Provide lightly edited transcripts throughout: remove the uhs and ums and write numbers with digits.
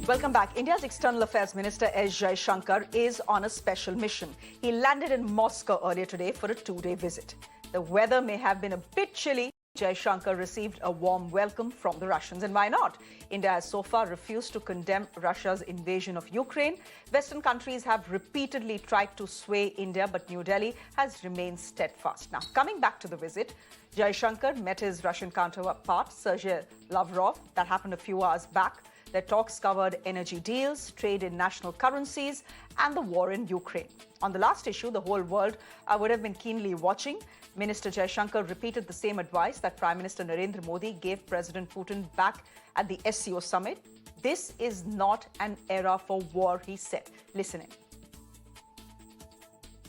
Welcome back. India's External Affairs Minister S. Jaishankar is on a special mission. He landed in Moscow earlier today for a two-day visit. The weather may have been a bit chilly. Jaishankar received a warm welcome from the Russians. And why not? India has so far refused to condemn Russia's invasion of Ukraine. Western countries have repeatedly tried to sway India, but New Delhi has remained steadfast. Now, coming back to the visit, Jaishankar met his Russian counterpart, Sergey Lavrov. That happened a few hours back. Their talks covered energy deals, trade in national currencies, and the war in Ukraine. On the last issue, the whole world would have been keenly watching. Minister Jaishankar repeated the same advice that Prime Minister Narendra Modi gave President Putin back at the SCO summit. This is not an era for war, he said. Listen in.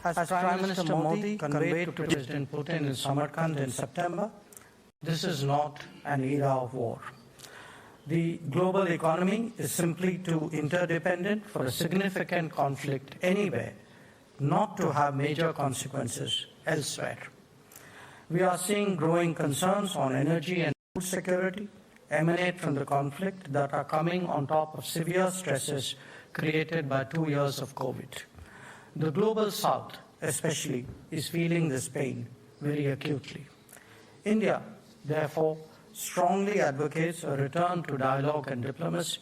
As Prime Minister Modi conveyed to President Putin in Samarkand in September, this is not an era of war. The global economy is simply too interdependent for a significant conflict anywhere not to have major consequences elsewhere. We are seeing growing concerns on energy and food security emanate from the conflict that are coming on top of severe stresses created by 2 years of COVID. The global south, especially, is feeling this pain very acutely. India, therefore, strongly advocates a return to dialogue and diplomacy.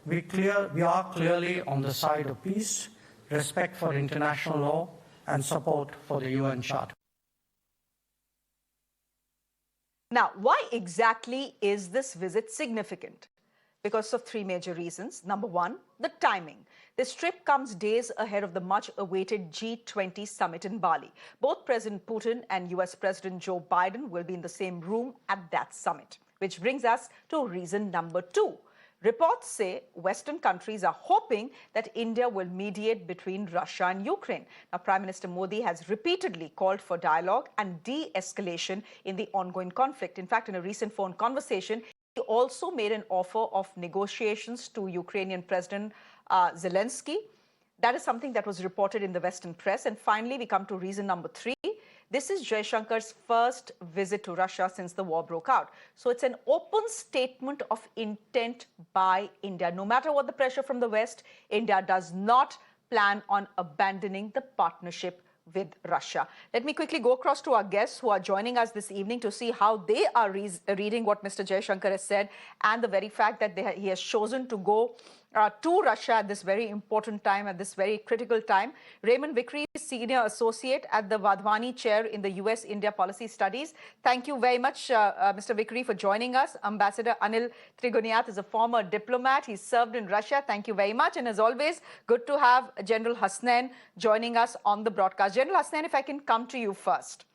We are clearly on the side of peace, respect for international law, and support for the UN Charter. Now, why exactly is this visit significant? Because of three major reasons. Number one, the timing. This trip comes days ahead of the much-awaited G20 summit in Bali. Both President Putin and US President Joe Biden will be in the same room at that summit. Which brings us to reason number two. Reports say Western countries are hoping that India will mediate between Russia and Ukraine. Now, Prime Minister Modi has repeatedly called for dialogue and de-escalation in the ongoing conflict. In fact, in a recent phone conversation, he also made an offer of negotiations to Ukrainian President Zelensky. That is something that was reported in the Western press. And finally, we come to reason number three. This is Jaishankar's first visit to Russia since the war broke out. So it's an open statement of intent by India. No matter what the pressure from the West, India does not plan on abandoning the partnership with Russia. Let me quickly go across to our guests who are joining us this evening to see how they are reading what Mr. Jaishankar has said and the very fact that he has chosen to go to Russia at this very important time, at this very critical time. Raymond Vikri, Senior Associate at the Vadhwani Chair in the US-India Policy Studies. Thank you very much, Mr. Vikri, for joining us. Ambassador Anil Trigoniath is a former diplomat. He served in Russia. Thank you very much. And as always, good to have General Hasnain joining us on the broadcast. General Hasnain, if I can come to you first.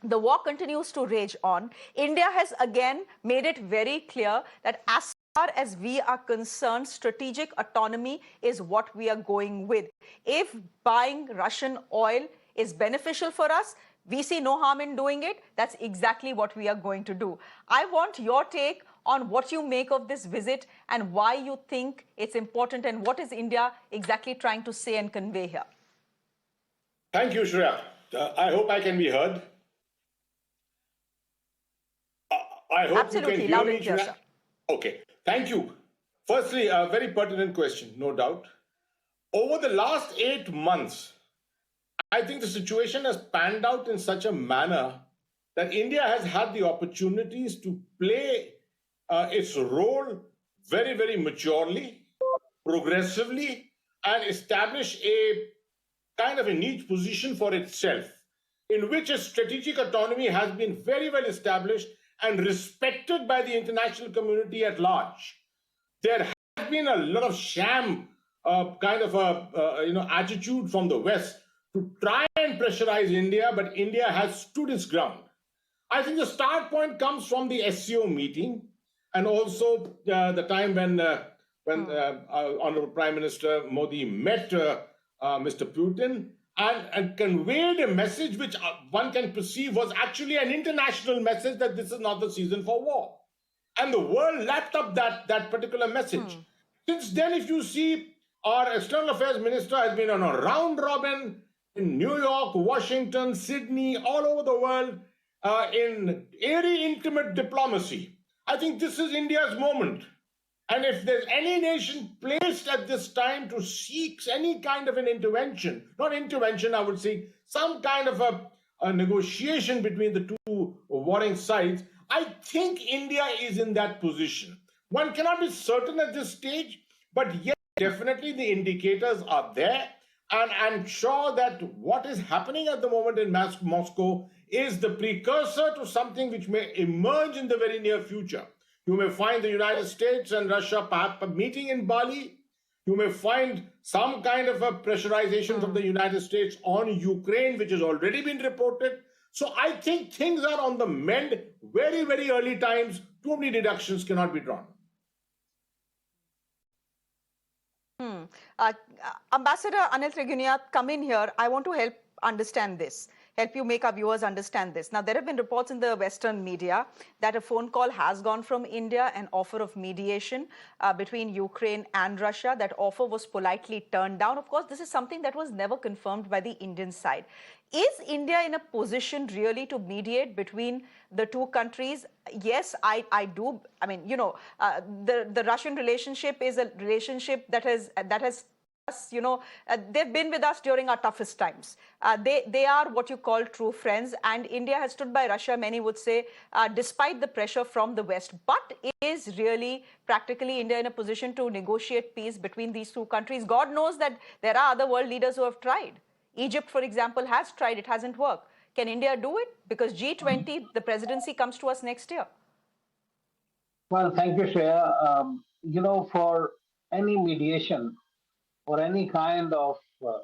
The war continues to rage on. India has again made it very clear that as far as we are concerned, strategic autonomy is what we are going with. If buying Russian oil is beneficial for us, we see no harm in doing it. That's exactly what we are going to do. I want your take on what you make of this visit and why you think it's important and what is India exactly trying to say and convey here. Thank you, Shreya. I hope I can be heard. I hope Absolutely. you can hear me, Clear, Shreya. sir. Okay, thank you. Firstly, a very pertinent question, no doubt. Over the last 8 months, I think the situation has panned out in such a manner that India has had the opportunities to play its role very, very maturely, progressively, and establish a kind of a niche position for itself, in which a strategic autonomy has been very well established and respected by the international community at large. There has been a lot of sham attitude from the West to try and pressurize India, but India has stood its ground. I think the start point comes from the SCO meeting and also the time when Honorable Prime Minister Modi met Mr. Putin and conveyed a message which one can perceive was actually an international message that this is not the season for war. And the world lapped up that particular message. Since then, if you see, our External Affairs Minister has been on a round robin in New York, Washington, Sydney, all over the world, in very intimate diplomacy. I think this is India's moment. And if there's any nation placed at this time to seek any kind of an intervention, not intervention, I would say some kind of a negotiation between the two warring sides, I think India is in that position. One cannot be certain at this stage, but yes, definitely the indicators are there. And I'm sure that what is happening at the moment in Moscow is the precursor to something which may emerge in the very near future. You may find the United States and Russia perhaps meeting in Bali. You may find some kind of a pressurization from the United States on Ukraine, which has already been reported. So I think things are on the mend. Very, very early times. Too many deductions cannot be drawn. Ambassador Anil Trigunia, come in here. I want to help understand this, help you make our viewers understand this. Now, there have been reports in the Western media that a phone call has gone from India, an offer of mediation between Ukraine and Russia. That offer was politely turned down. Of course, this is something that was never confirmed by the Indian side. Is India in a position really to mediate between the two countries? Yes, I do. I mean, you know, the Russian relationship is a relationship that has us, you know, they've been with us during our toughest times. They are what you call true friends, and India has stood by Russia, many would say, despite the pressure from the West. But is really practically India in a position to negotiate peace between these two countries? God knows that there are other world leaders who have tried. Egypt, for example, has tried. It hasn't worked. Can India do it? Because G20, the presidency comes to us next year. Well, thank you, Shreya. You know, for any mediation or any kind of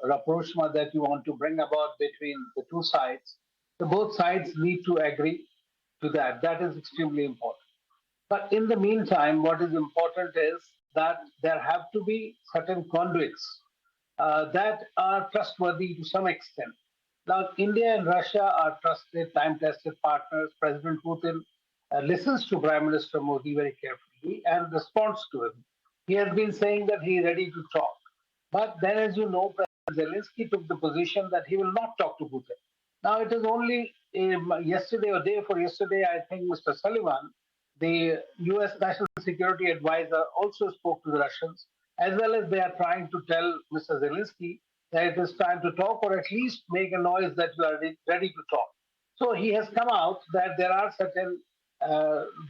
rapprochement that you want to bring about between the two sides, the both sides need to agree to that. That is extremely important. But in the meantime, what is important is that there have to be certain conduits that are trustworthy to some extent. Now, India and Russia are trusted, time tested partners. President Putin listens to Prime Minister Modi very carefully and responds to him. He has been saying that he is ready to talk. But then, as you know, President Zelensky took the position that he will not talk to Putin. Now, it is only yesterday or day before yesterday, I think Mr. Sullivan, the US National Security Advisor, also spoke to the Russians, as well as they are trying to tell Mr. Zelensky that it is time to talk, or at least make a noise that you are ready to talk. So he has come out that there are certain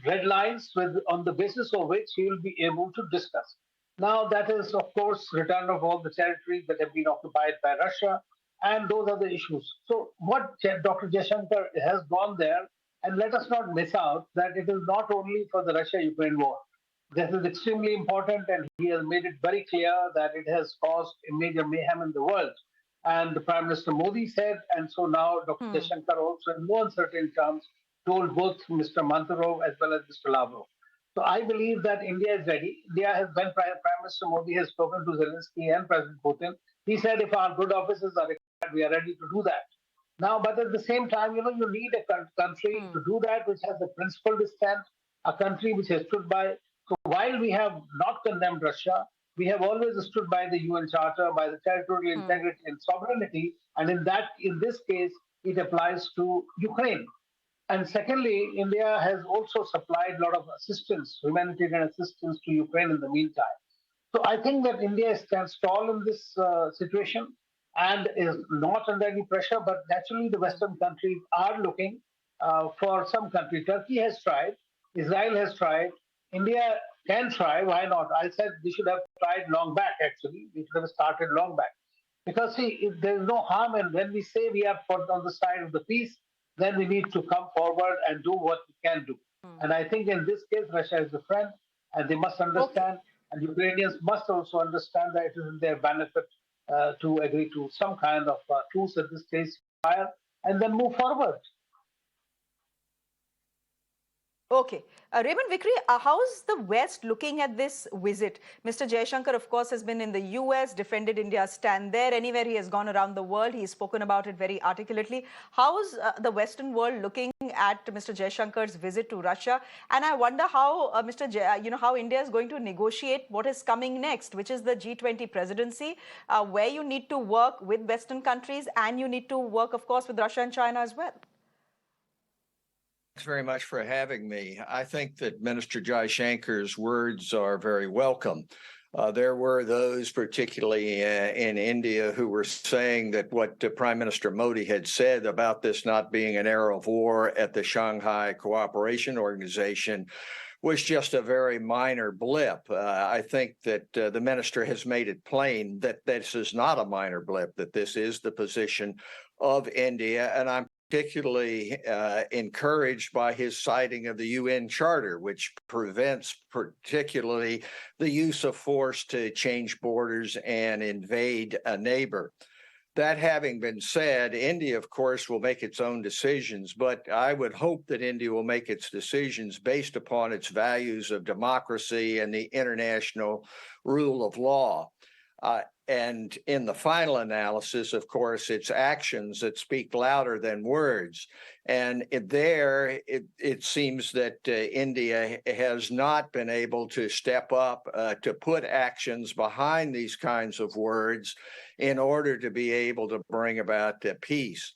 red lines on the basis of which he will be able to discuss. Now, that is, of course, return of all the territories that have been occupied by Russia, and those are the issues. So, what Dr. Jaishankar has gone there, and let us not miss out that it is not only for the Russia-Ukraine war. This is extremely important, and he has made it very clear that it has caused a major mayhem in the world. And the Prime Minister Modi said, and so now Dr. Jaishankar also, in more uncertain terms, told both Mr. Manturov as well as Mr. Lavrov. So I believe that India is ready. India has, when Prime Minister Modi has spoken to Zelensky and President Putin, he said, if our good officers are required, we are ready to do that. Now, but at the same time, you know, you need a country to do that which has a principled stand, a country which has stood by. So while we have not condemned Russia, we have always stood by the UN Charter, by the territorial integrity and sovereignty, and in this case, it applies to Ukraine. And secondly, India has also supplied a lot of assistance, humanitarian assistance to Ukraine in the meantime. So I think that India stands tall in this situation and is not under any pressure, but naturally the Western countries are looking for some country. Turkey has tried, Israel has tried, India can try, why not? I said we should have tried long back, actually. We should have started long back. Because see, there is no harm, and when we say we are on the side of the peace, then we need to come forward and do what we can do. And I think in this case, Russia is a friend, and they must understand, and Ukrainians must also understand that it is in their benefit to agree to some kind of truce at this stage, fire, and then move forward. Okay. Raymond Vikri, how's the West looking at this visit? Mr. Jaishankar, of course, has been in the US, defended India's stand there. Anywhere he has gone around the world, he's spoken about it very articulately. How's the Western world looking at Mr. Jaishankar's visit to Russia? And I wonder how, how India is going to negotiate what is coming next, which is the G20 presidency, where you need to work with Western countries and you need to work, of course, with Russia and China as well. very much for having me. I think that Minister Jaishankar's words are very welcome. There were those, particularly in India, who were saying that what Prime Minister Modi had said about this not being an era of war at the Shanghai Cooperation Organization was just a very minor blip. I think that the minister has made it plain that this is not a minor blip, that this is the position of India. And I'm particularly encouraged by his citing of the UN Charter, which prevents particularly the use of force to change borders and invade a neighbor. That having been said, India, of course, will make its own decisions, but I would hope that India will make its decisions based upon its values of democracy and the international rule of law. And in the final analysis, of course, it's actions that speak louder than words. And it seems that India has not been able to step up to put actions behind these kinds of words in order to be able to bring about peace.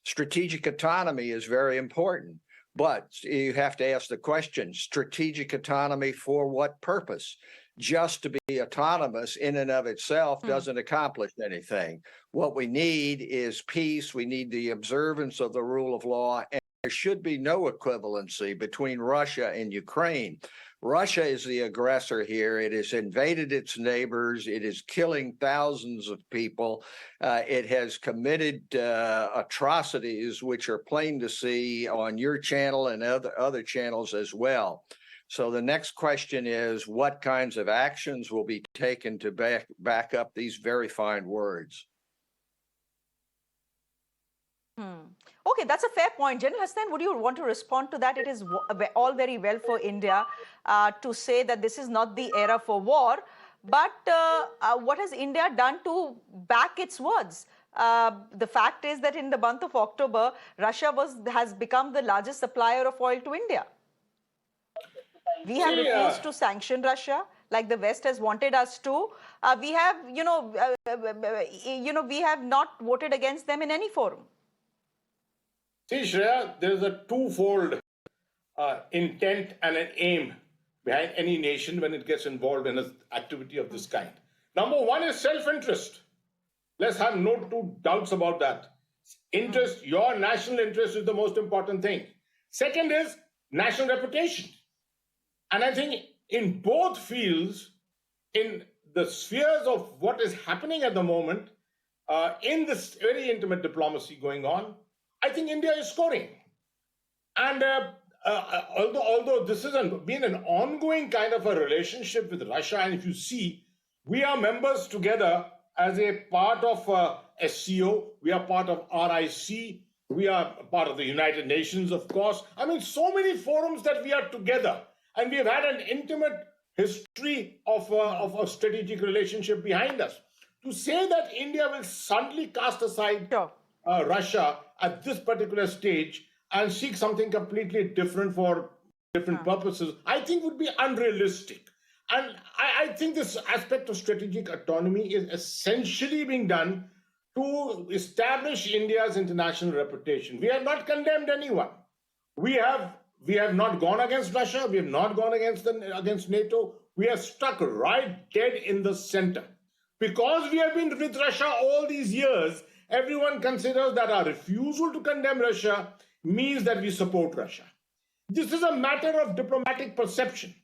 Strategic autonomy is very important, but you have to ask the question, strategic autonomy for what purpose? Just to be autonomous in and of itself doesn't accomplish anything. What we need is peace. We need the observance of the rule of law. And there should be no equivalency between Russia and Ukraine. Russia is the aggressor here. It has invaded its neighbors. It is killing thousands of people. It has committed atrocities, which are plain to see on your channel and other channels as well. So the next question is, what kinds of actions will be taken to back up these very fine words? Okay, that's a fair point. General Hasnain, would you want to respond to that? It is all very well for India to say that this is not the era for war, but what has India done to back its words? The fact is that in the month of October, Russia has become the largest supplier of oil to India. We have refused to sanction Russia, like the West has wanted us to. We have, we have not voted against them in any forum. See, Shreya, there is a twofold intent and an aim behind any nation when it gets involved in an activity of this kind. Number one is self-interest. Let's have no two doubts about that. Interest, your national interest is the most important thing. Second is national reputation. And I think in both fields, in the spheres of what is happening at the moment, in this very intimate diplomacy going on, I think India is scoring. And although this has been an ongoing kind of a relationship with Russia, and if you see, we are members together as a part of SCO, we are part of RIC, we are part of the United Nations, of course. I mean, so many forums that we are together. And we've had an intimate history of a strategic relationship behind us. To say that India will suddenly cast aside Russia at this particular stage and seek something completely different for different purposes, I think would be unrealistic. And I think this aspect of strategic autonomy is essentially being done to establish India's international reputation. We have not condemned anyone. We have not gone against Russia. We have not gone against NATO. We are stuck right dead in the center. Because we have been with Russia all these years, everyone considers that our refusal to condemn Russia means that we support Russia. This is a matter of diplomatic perception.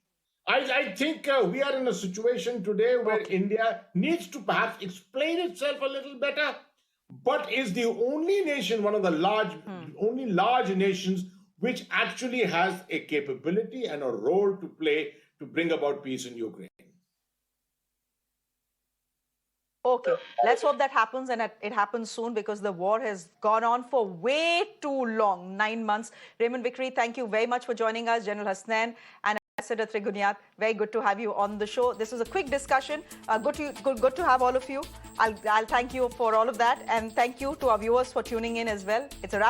I think we are in a situation today where India needs to perhaps explain itself a little better, but is the only nation, one of the only large nations which actually has a capability and a role to play to bring about peace in Ukraine. Okay, let's hope that happens, and it happens soon, because the war has gone on for way too long, 9 months. Raymond Vickery, thank you very much for joining us. General Hasnain and Ambassador Trigunyat, very good to have you on the show. This was a quick discussion. Good to have all of you. I'll thank you for all of that, and thank you to our viewers for tuning in as well. It's a wrap.